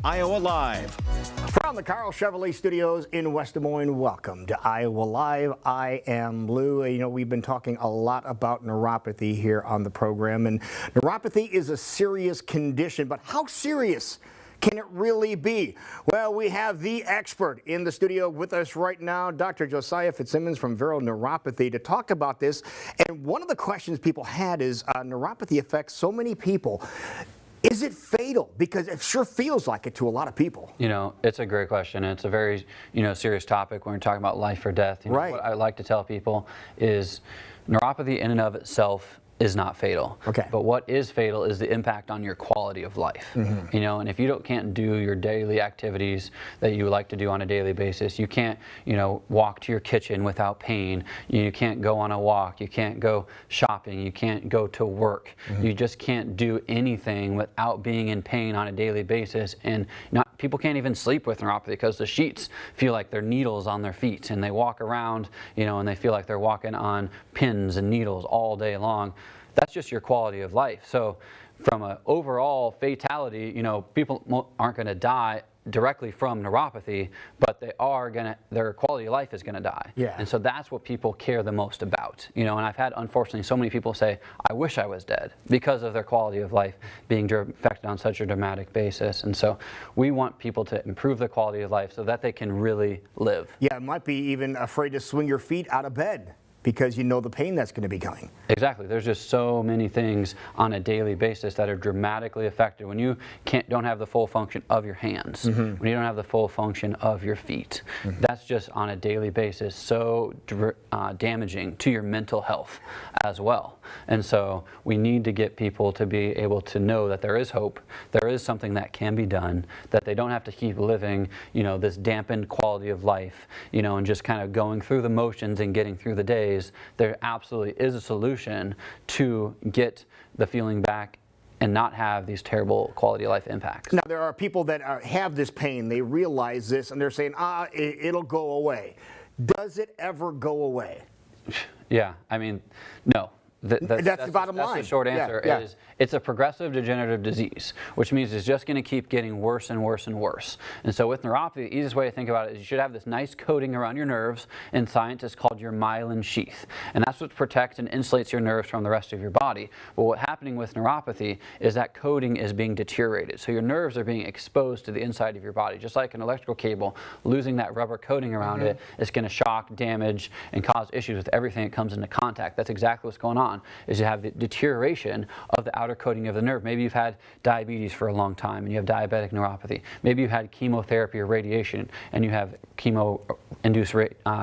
Iowa Live. From the Carl Chevrolet Studios in West Des Moines, welcome to Iowa Live. I am Lou. You know, we've been talking a lot about neuropathy here on the program, and neuropathy is a serious condition, but how serious can it really be? Well, we have the expert in the studio with us right now, Dr. Josiah Fitzsimmons from Vero Neuropathy, to talk about this. And one of the questions people had is neuropathy affects so many people. Is it fatal? Because it sure feels like it to a lot of people. You know, it's a great question. It's a very, serious topic when we're talking about life or death. Right. What I like to tell people is neuropathy in and of itself is not fatal. Okay. But what is fatal is the impact on your quality of life. Mm-hmm. And if you can't do your daily activities that you like to do on a daily basis, you can't, walk to your kitchen without pain. You can't go on a walk. You can't go shopping. You can't go to work. Mm-hmm. You just can't do anything without being in pain on a daily basis. And people can't even sleep with neuropathy because the sheets feel like they're needles on their feet, and they walk around, and they feel like they're walking on pins and needles all day long. That's just your quality of life. So from an overall fatality, people aren't going to die directly from neuropathy, but their quality of life is going to die. Yeah. And so that's what people care the most about. And I've had, unfortunately, so many people say, I wish I was dead, because of their quality of life being affected on such a dramatic basis. And so we want people to improve their quality of life so that they can really live. Yeah, it might be even afraid to swing your feet out of bed because you know the pain that's going to be coming. Exactly. There's just so many things on a daily basis that are dramatically affected when you don't have the full function of your hands, mm-hmm. when you don't have the full function of your feet. Mm-hmm. That's just on a daily basis so damaging to your mental health as well. And so we need to get people to be able to know that there is hope, there is something that can be done, that they don't have to keep living, this dampened quality of life, and just kind of going through the motions and getting through the day. There absolutely is a solution to get the feeling back and not have these terrible quality of life impacts. Now, there are people that have this pain. They realize this, and they're saying, it'll go away. Does it ever go away? Yeah, no. That's the bottom line. That's the short answer. Yeah. Is it's a progressive degenerative disease, which means it's just going to keep getting worse and worse and worse. And so with neuropathy, the easiest way to think about it is you should have this nice coating around your nerves. In science, it's called your myelin sheath. And that's what protects and insulates your nerves from the rest of your body. But what's happening with neuropathy is that coating is being deteriorated. So your nerves are being exposed to the inside of your body. Just like an electrical cable, losing that rubber coating around it is going to shock, damage, and cause issues with everything that comes into contact. That's exactly what's going on, is you have the deterioration of the outer coating of the nerve. Maybe you've had diabetes for a long time and you have diabetic neuropathy. Maybe you had chemotherapy or radiation and you have chemo-induced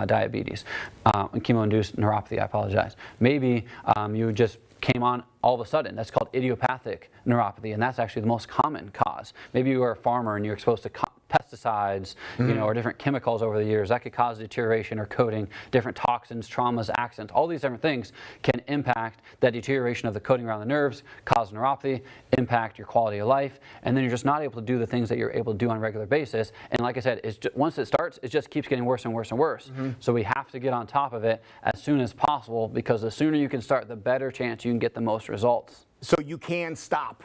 diabetes, chemo-induced neuropathy, I apologize. Maybe you just came on all of a sudden. That's called idiopathic neuropathy, and that's actually the most common cause. Maybe you are a farmer and you're exposed to pesticides, or different chemicals over the years. That could cause deterioration or coating, different toxins, traumas, accidents. All these different things can impact that deterioration of the coating around the nerves, cause neuropathy, impact your quality of life, and then you're just not able to do the things that you're able to do on a regular basis. And like I said, once it starts, it just keeps getting worse and worse and worse. Mm-hmm. So we have to get on top of it as soon as possible, because the sooner you can start, the better chance you can get the most results. So you can stop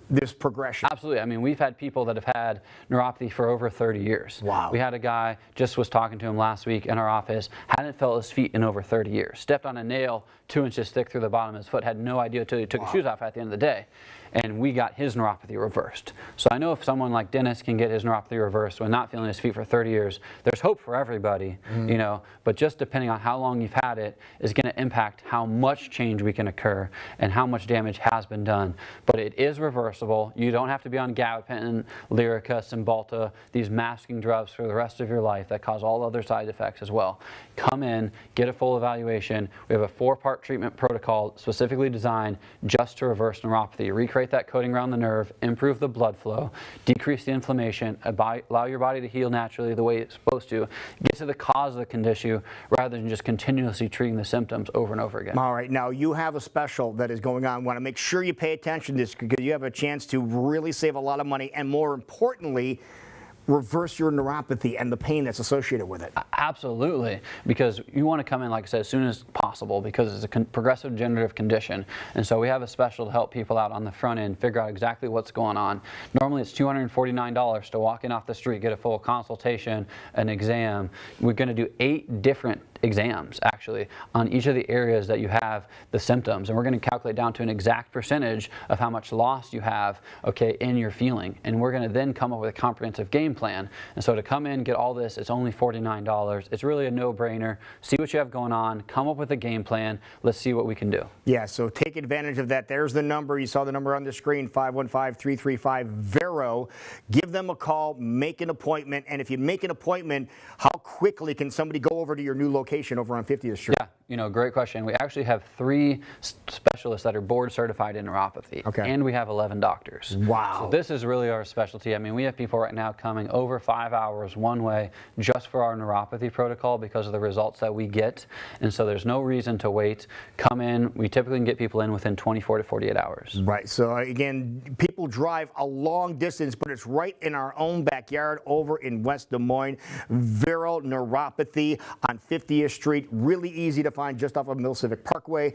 this progression? Absolutely. We've had people that have had neuropathy for over 30 years. Wow. We had a guy, just was talking to him last week in our office, hadn't felt his feet in over 30 years. Stepped on a nail 2 inches thick through the bottom of his foot, had no idea until he took his shoes off at the end of the day. And we got his neuropathy reversed. So I know if someone like Dennis can get his neuropathy reversed when not feeling his feet for 30 years, there's hope for everybody, but just depending on how long you've had it is going to impact how much change we can occur and how much damage has been done. But it is reversible. You don't have to be on gabapentin, Lyrica, Cymbalta, these masking drugs for the rest of your life that cause all other side effects as well. Come in, get a full evaluation. We have a 4-part treatment protocol specifically designed just to reverse neuropathy. Recreate that coating around the nerve, improve the blood flow, decrease the inflammation, allow your body to heal naturally the way it's supposed to, get to the cause of the condition rather than just continuously treating the symptoms over and over again. All right, now you have a special that is going on. I want to make sure you pay attention to this because you have a chance to really save a lot of money, and more importantly, reverse your neuropathy and the pain that's associated with it. Absolutely, because you want to come in, like I said, as soon as possible, because it's a progressive degenerative condition. And so we have a special to help people out on the front end figure out exactly what's going on. Normally it's $249 to walk in off the street, get a full consultation, an exam. We're going to do 8 different exams actually on each of the areas that you have the symptoms, and we're going to calculate down to an exact percentage of how much loss you have, okay, in your feeling, and we're going to then come up with a comprehensive game plan. And so to come in, get all this, it's only $49. It's really a no-brainer. See what you have going on, come up with a game plan. Let's see what we can do. Yeah, so take advantage of that. There's the number. You saw the number on the screen, 515-335-VERO. Give them a call, make an appointment, and if you make an appointment, how quickly can somebody go over to your new location over on 50th Street? Yeah, you know, great question. We actually have 3 specialists that are board certified in neuropathy, okay, and we have 11 doctors. Wow. So this is really our specialty. I mean, we have people right now coming over 5 hours one way just for our neuropathy protocol because of the results that we get. And so there's no reason to wait. Come in. We typically can get people in within 24 to 48 hours. Right. So again, people drive a long distance, but it's right in our own backyard over in West Des Moines. Vero Neuropathy on 50th Street. Really easy to find just off of Mill Civic Parkway.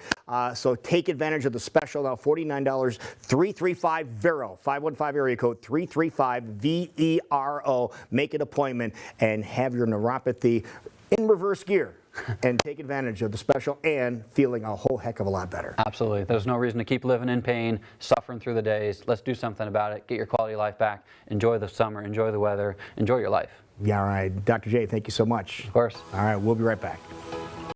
So take advantage of the special now, $49, 335-VERO, 515 area code 335-VERO. Make an appointment and have your neuropathy in reverse gear and take advantage of the special and feeling a whole heck of a lot better. Absolutely. There's no reason to keep living in pain, suffering through the days. Let's do something about it. Get your quality of life back. Enjoy the summer. Enjoy the weather. Enjoy your life. Yeah, all right. Dr. J, thank you so much. Of course. All right, we'll be right back.